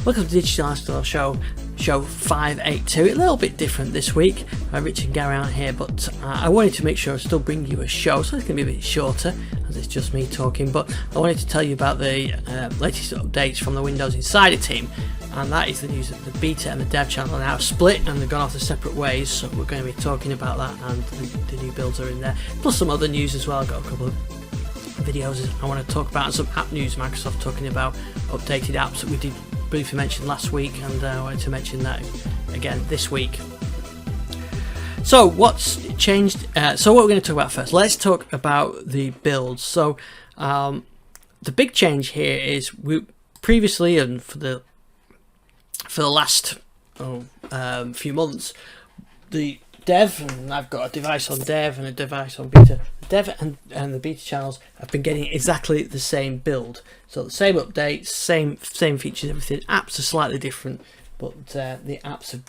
Welcome to Digital Lifestyle Show 582. A little bit different this week. Rich and Gary aren't here, but I wanted to make sure I still bring you a show, so it's going to be a bit shorter as it's just me talking. But I wanted to tell you about the latest updates from the Windows Insider team, and that is the news that the beta and the dev channel are now split and they've gone off the separate ways. So we're going to be talking about that, and the new builds are in there, plus some other news as well. I've got a couple of videos I want to talk about, and some app news. Microsoft talking about updated apps that we did briefly mention last week, and I wanted to mention that again this week. So what's changed? So what we're going to talk about first, let's talk about the builds. So the big change here is we previously, and for the last few months, the dev, and I've got a device on dev and a device on beta. The dev and the beta channels have been getting exactly the same build, so the same updates, same features, everything. Apps are slightly different, but the apps have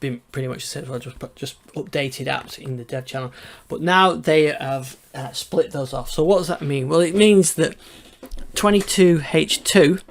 been pretty much the same. So I just updated apps in the dev channel, but now they have split those off. So what does that mean? Well, it means that 22H2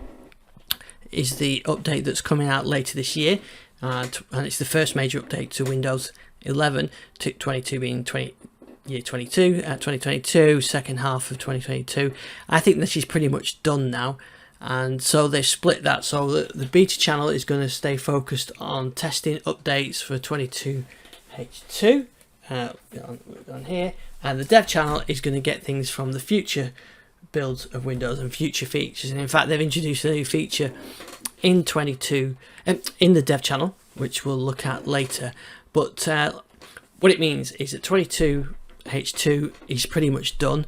is the update that's coming out later this year, and it's the first major update to Windows 11, 22 being 2022, second half of 2022. I think this is pretty much done now, and so they split that. So the beta channel is going to stay focused on testing updates for 22H2 on here, and the dev channel is going to get things from the future builds of Windows and future features. And in fact, they've introduced a new feature in 22 in the dev channel, which we'll look at later. But what it means is that 22H2 is pretty much done.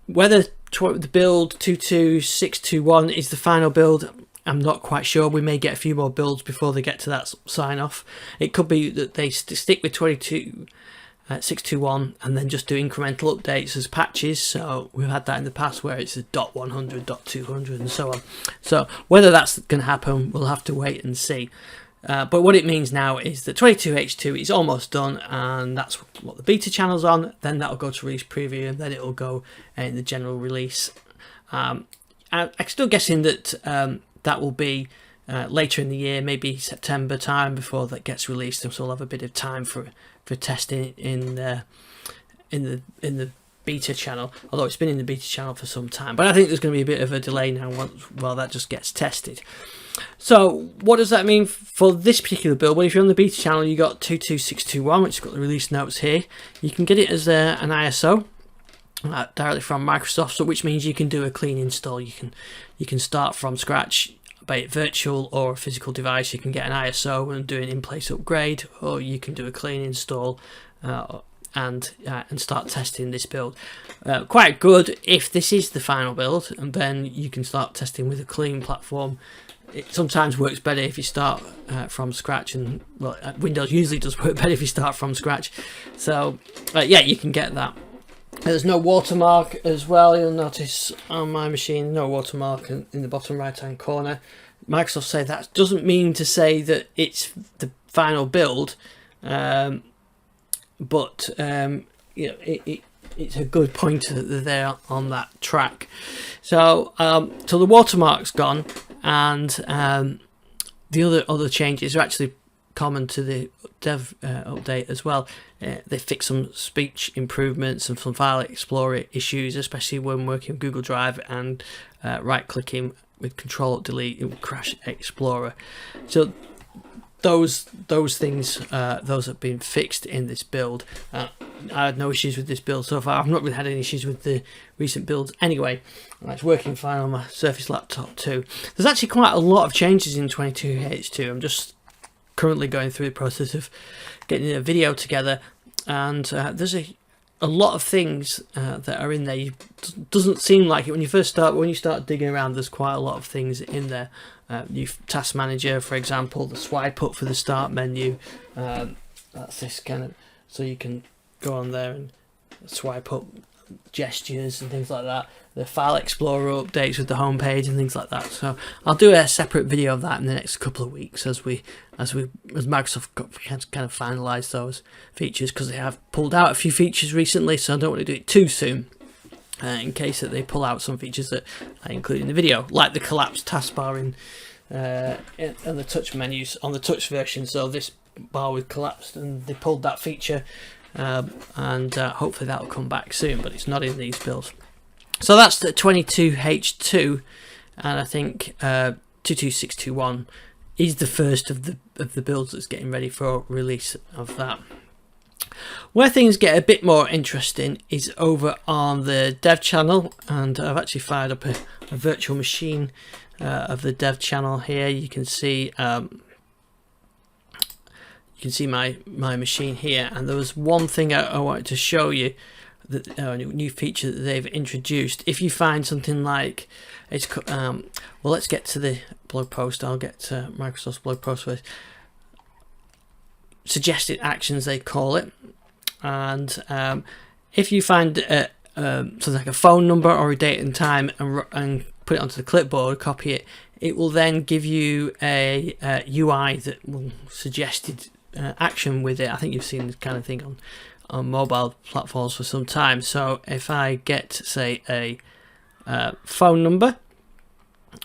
Whether the build 22621 is the final build, I'm not quite sure. We may get a few more builds before they get to that sign off. It could be that they stick with 22621 and then just do incremental updates as patches. So we've had that in the past where it's a .100, .200 and so on. So whether that's going to happen, we'll have to wait and see. But what it means now is that 22H2 is almost done, and that's what the beta channel's on. Then that'll go to release preview, and then it'll go in the general release. I'm still guessing that that will be later in the year, maybe September time before that gets released, and so we'll have a bit of time for testing in the beta channel. Although it's been in the beta channel for some time, but I think there's going to be a bit of a delay now while that just gets tested. So what does that mean for this particular build? Well, if you're on the beta channel, you got 22621, which has got the release notes here. You can get it as an ISO directly from Microsoft, so which means you can do a clean install. You can start from scratch, be it virtual or a physical device. You can get an ISO and do an in-place upgrade, or you can do a clean install and start testing this build. Quite good if this is the final build, and then you can start testing with a clean platform. It sometimes works better if you start from scratch, and well, Windows usually does work better if you start from scratch. So yeah, you can get that. There's no watermark as well. You'll notice on my machine, no watermark in the bottom right hand corner. Microsoft say that doesn't mean to say that it's the final build, but it's a good pointer that they're on that track. So the watermark's gone, and the other changes are actually common to the dev update as well. They fixed some speech improvements and some file explorer issues, especially when working with Google Drive and right clicking with Control Delete, it will crash Explorer. So those things those have been fixed in this build. I had no issues with this build so far. I've not really had any issues with the recent builds anyway. It's working fine on my Surface laptop too. There's actually quite a lot of changes in 22H2. I'm just currently going through the process of getting a video together, and there's a lot of things that are in there. It doesn't seem like it when you start digging around. There's quite a lot of things in there. New task manager, for example, the swipe up for the start menu. That's this kind of, so you can go on there and swipe up gestures and things like that. The file explorer updates with the home page and things like that. So I'll do a separate video of that in the next couple of weeks as Microsoft kind of finalize those features, because they have pulled out a few features recently, so I don't want to do it too soon. in case that they pull out some features that I include in the video, like the collapsed taskbar in on the touch menus on the touch version. So this bar was collapsed, and they pulled that feature, and hopefully that will come back soon. But it's not in these builds. So that's the 22H2, and I think 22621 is the first of the builds that's getting ready for release of that. Where things get a bit more interesting is over on the dev channel, and I've actually fired up a virtual machine of the dev channel here. You can see my machine here, and there was one thing I wanted to show you, that new feature that they've introduced. If you find something like it's well, let's get to the blog post. I'll get to Microsoft's blog post with suggested actions, they call it. And if you find something like a phone number or a date and time, and put it onto the clipboard, copy it, it will then give you a UI that will suggested action with it. I think you've seen this kind of thing on mobile platforms for some time. So if I get, say, a phone number,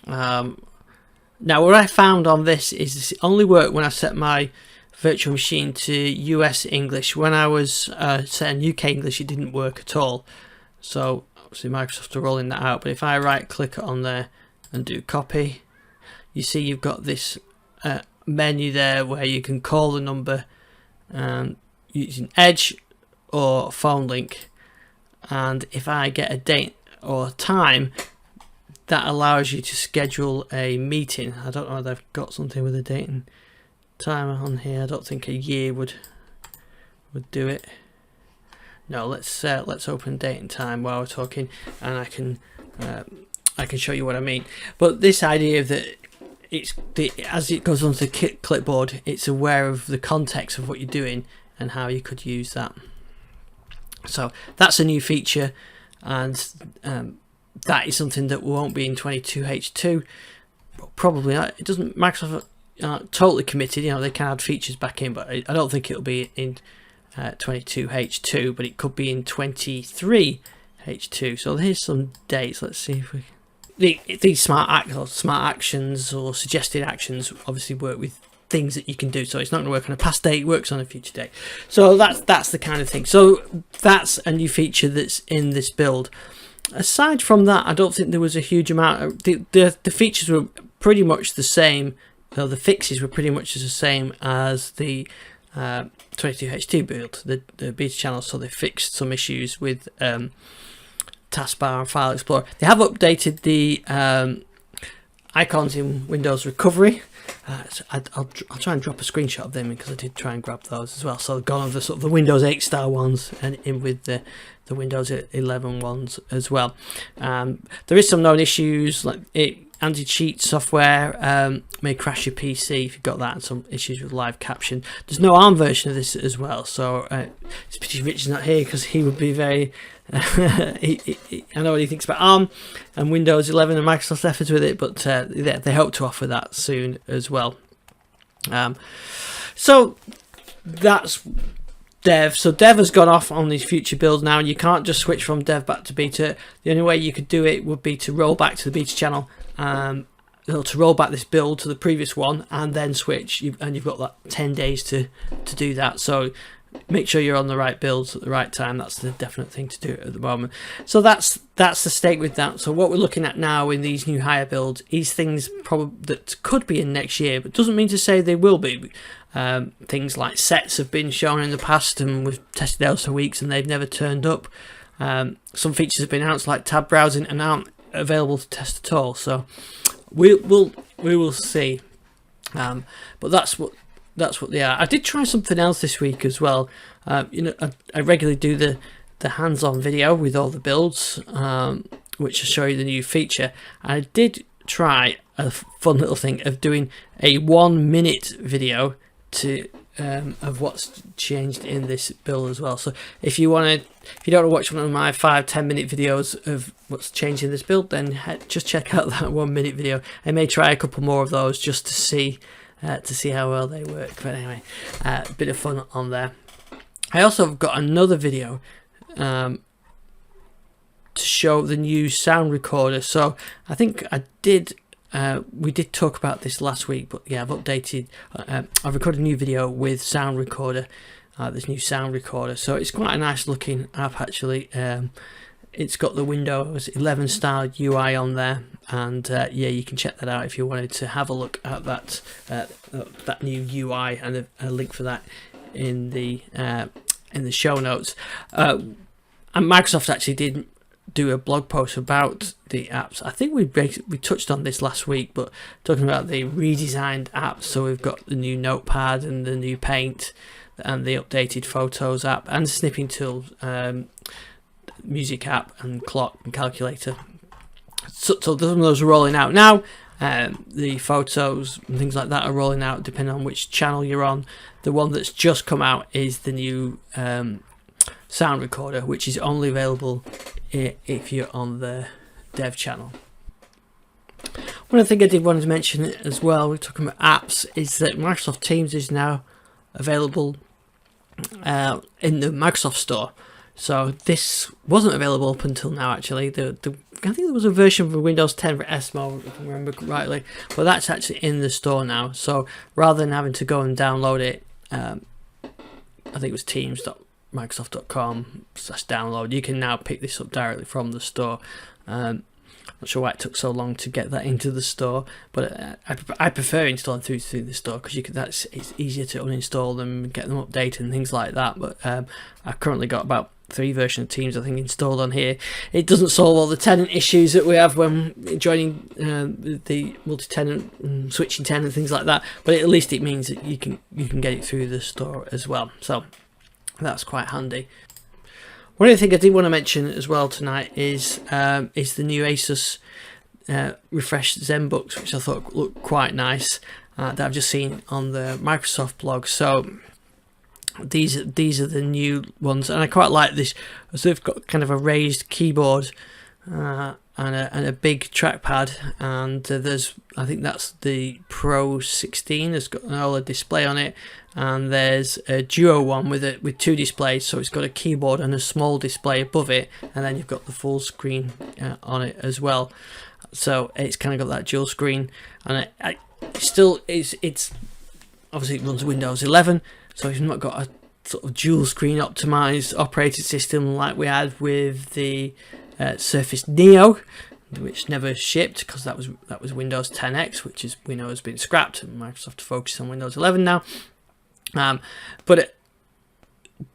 now what I found on this is this only worked when I set my virtual machine to US English. When I was setting UK English, it didn't work at all. So obviously Microsoft are rolling that out. But if I right click on there and do copy, you see you've got this menu there where you can call the number using Edge or phone link. And if I get a date or time, that allows you to schedule a meeting. I don't know whether I've got something with a date and time on here. I don't think a year would do it. No, let's open date and time while we're talking, and I can show you what I mean. But this idea that as it goes onto the clipboard, it's aware of the context of what you're doing and how you could use that. So that's a new feature, and that is something that won't be in 22H2. Probably not. It doesn't. Microsoft aren't totally committed. You know, they can add features back in, but I don't think it'll be in 22H2. But it could be in 23H2. So here's some dates. Let's see if we. These smart actions or suggested actions obviously work with things that you can do. So it's not going to work on a past date, it works on a future date. So that's the kind of thing. So that's a new feature that's in this build. Aside from that, I don't think there was a huge amount. The features were pretty much the same. So the fixes were pretty much the same as the 22H2 build, the beta channel. So they fixed some issues with taskbar and file explorer. They have updated the icons in Windows Recovery. So I'll try and drop a screenshot of them because I did try and grab those as well. So they've gone over the sort of the Windows 8 style ones and in with the Windows 11 ones as well. There is some known issues like anti-cheat software may crash your PC if you've got that, and some issues with live caption. There's no ARM version of this as well, so it's pity Richard's not here because he would be very I know what he thinks about ARM and Windows 11 and Microsoft's efforts with it, but they hope to offer that soon as well. So that's Dev. So Dev has gone off on these future builds now, and you can't just switch from Dev back to Beta. The only way you could do it would be to roll back to the Beta channel, to roll back this build to the previous one, and then switch. And you've got that 10 days to do that. So make sure you're on the right builds at the right time. That's the definite thing to do at the moment. So that's the state with that. So what we're looking at now in these new higher builds is things probably that could be in next year, but doesn't mean to say they will be. Things like sets have been shown in the past, and we've tested those for weeks and they've never turned up. Some features have been announced like tab browsing and aren't available to test at all. So we will see. But that's what they are. I did try something else this week as well. I regularly do the hands-on video with all the builds, which will show you the new feature. I did try a fun little thing of doing a 1-minute video of what's changed in this build as well. So if you don't want to watch one of my 5-10 minute videos of what's changed in this build, then just check out that 1-minute video. I may try a couple more of those just to see how well they work. But anyway, a bit of fun on there. I also have got another video to show the new sound recorder. So I think I did we did talk about this last week, but yeah, I've updated. I've recorded a new video with Sound Recorder, this new Sound Recorder. So it's quite a nice looking app actually. It's got the Windows 11 style UI on there, and yeah, you can check that out if you wanted to have a look at that new UI, and a link for that in the show notes. And Microsoft actually did do a blog post about the apps. I think we touched on this last week, but talking about the redesigned apps. So we've got the new Notepad and the new Paint and the updated Photos app and Snipping Tools, music app and clock and calculator. So some of those are rolling out now. The photos and things like that are rolling out depending on which channel you're on. The one that's just come out is the new Sound Recorder, which is only available if you're on the dev channel. One other thing I did want to mention as well, we're talking about apps, is that Microsoft Teams is now available in the Microsoft Store. So this wasn't available up until now actually. I think there was a version for Windows 10 for SMO, if I remember rightly, but that's actually in the store now. So rather than having to go and download it, I think it was teams.microsoft.com/download, you can now pick this up directly from the store. Not sure why it took so long to get that into the store, but I prefer installing through the store because it's easier to uninstall them, get them updated and things like that. But I've currently got about 3 versions of Teams I think installed on here. It doesn't solve all the tenant issues that we have when joining the multi-tenant and switching tenant and things like that, but at least it means that you can get it through the store as well, so that's quite handy. One other thing I did want to mention as well tonight is the new Asus refreshed ZenBooks, which I thought looked quite nice, that I've just seen on the Microsoft blog. So these are the new ones, and I quite like this. So they've got kind of a raised keyboard and a big trackpad, and I think that's the Pro 16. It's got an OLED display on it, and there's a Duo one with 2 displays. So it's got a keyboard and a small display above it, and then you've got the full screen on it as well. So it's kind of got that dual screen, and it's obviously it runs Windows 11. So it's not got a sort of dual screen optimized operating system like we had with the Surface Neo, which never shipped because that was Windows 10X, which we know has been scrapped, and Microsoft focused on Windows 11 now. But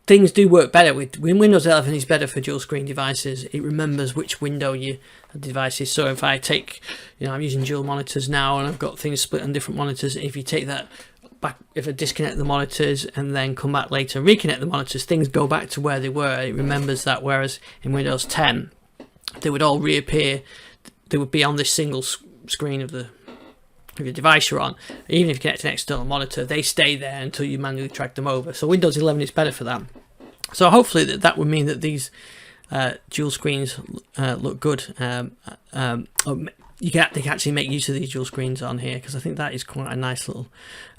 things do work better when Windows 11 is better for dual screen devices. It remembers which window your device is. So if I take, I'm using dual monitors now, and I've got things split on different monitors. If you take that back, if I disconnect the monitors and then come back later and reconnect the monitors, things go back to where they were. It remembers that, whereas in Windows 10 they would all reappear. They would be on this single screen of the device you're on. Even if you connect an external monitor, they stay there until you manually drag them over. So Windows 11 is better for that. So hopefully that would mean that these dual screens look good. They can actually make use of these dual screens on here, because I think that is quite a nice little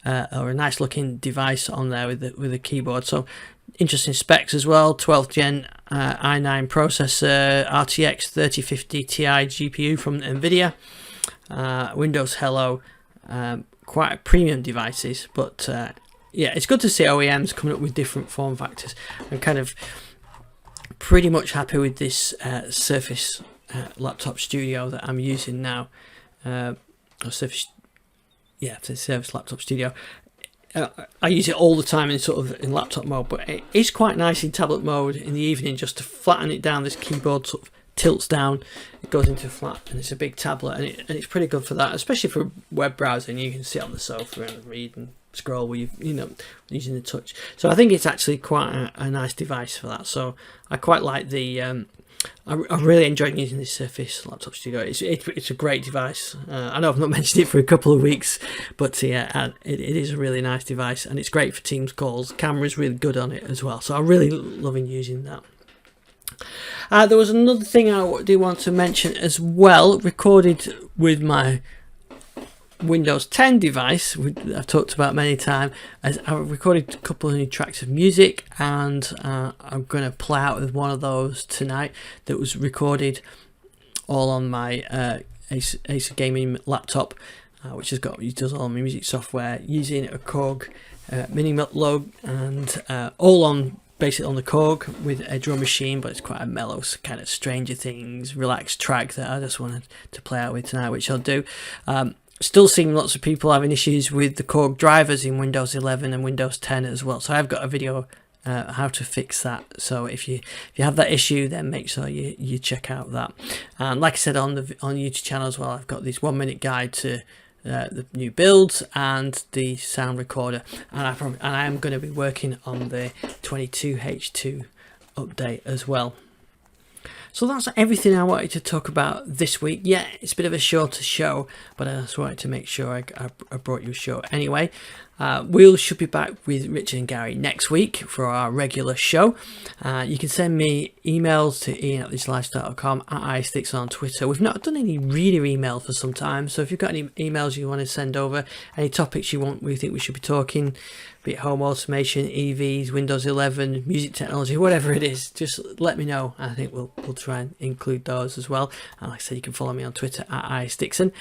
or a nice looking device on there with a keyboard. So interesting specs as well. 12th gen i9 processor, RTX 3050 Ti GPU from Nvidia, Windows Hello, quite premium devices. But yeah, it's good to see OEMs coming up with different form factors. I'm kind of pretty much happy with this Surface Laptop Studio that I'm using now, or Surface Laptop Studio. I use it all the time in laptop mode, but it is quite nice in tablet mode in the evening, just to flatten it down. This keyboard sort of tilts down, it goes into flat, and it's a big tablet, and it's pretty good for that, especially for web browsing. You can sit on the sofa and read and scroll with using the touch. So I think it's actually quite a nice device for that. So I quite like the I'm really enjoying using this Surface Laptop Studio. It's a great device. I know I've not mentioned it for a couple of weeks, but yeah, it is a really nice device, and it's great for Teams calls. Camera's really good on it as well, so I'm really loving using that. There was another thing I do want to mention as well, recorded with my Windows 10 device, I've talked about many times. As I recorded a couple of new tracks of music, and I'm going to play out with one of those tonight that was recorded all on my Acer gaming laptop, which does all my music software using a Korg Mini Log, and all on basically on the Korg with a drum machine, but it's quite a mellow kind of Stranger Things relaxed track that I just wanted to play out with tonight, which I'll do. Still seeing lots of people having issues with the Korg drivers in Windows 11 and Windows 10 as well, so I've got a video how to fix that. So if you have that issue, then make sure you check out that. And like I said on the YouTube channel as well, I've got this 1-minute guide to the new builds and the sound recorder, and I am going to be working on the 22H2 update as well. So that's everything I wanted to talk about this week. Yeah, it's a bit of a shorter show, but I just wanted to make sure I brought you a show anyway. We should be back with Richard and Gary next week for our regular show. You can send me emails to ian@thislifestyle.com, at iSticks on Twitter. We've not done any reader email for some time, so if you've got any emails you want to send over, any topics we think we should be talking, be it home automation, EVs, Windows 11, music technology, whatever it is, just let me know. I think we'll try and include those as well. And like I said, you can follow me on Twitter at iStickson.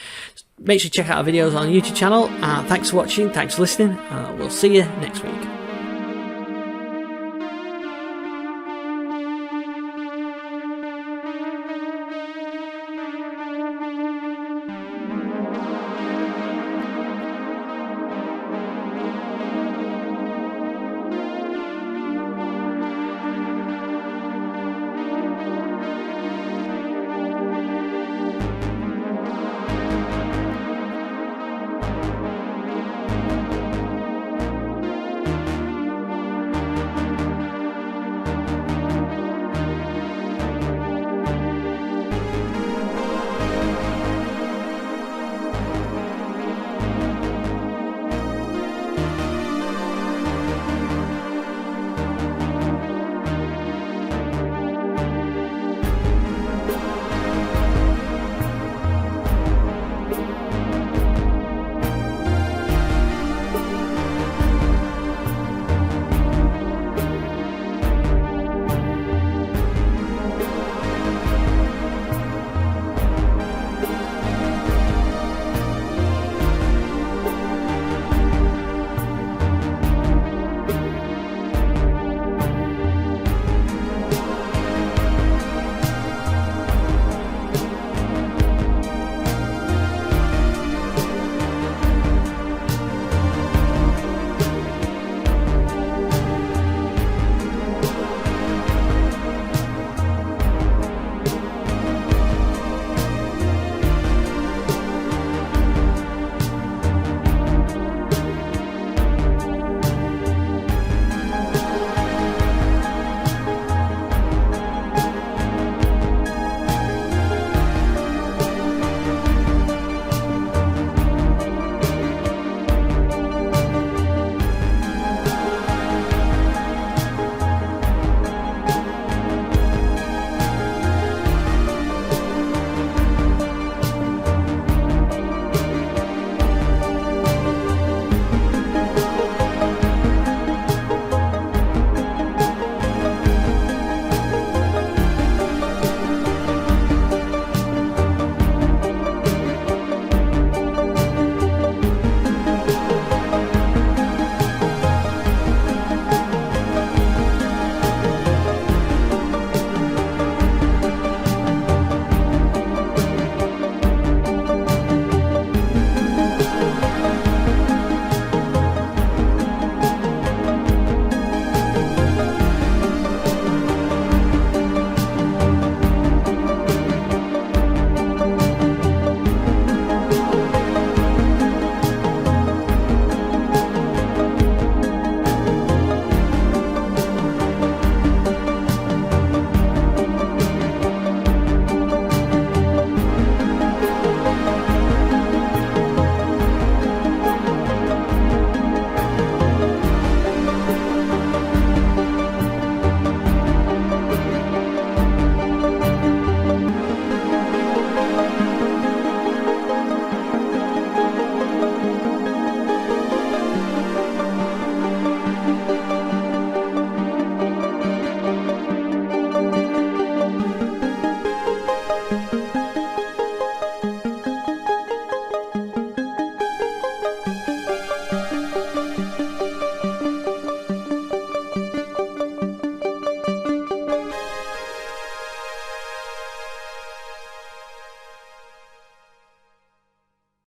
Make sure you check out our videos on the YouTube channel. Thanks for watching, thanks for listening, we'll see you next week.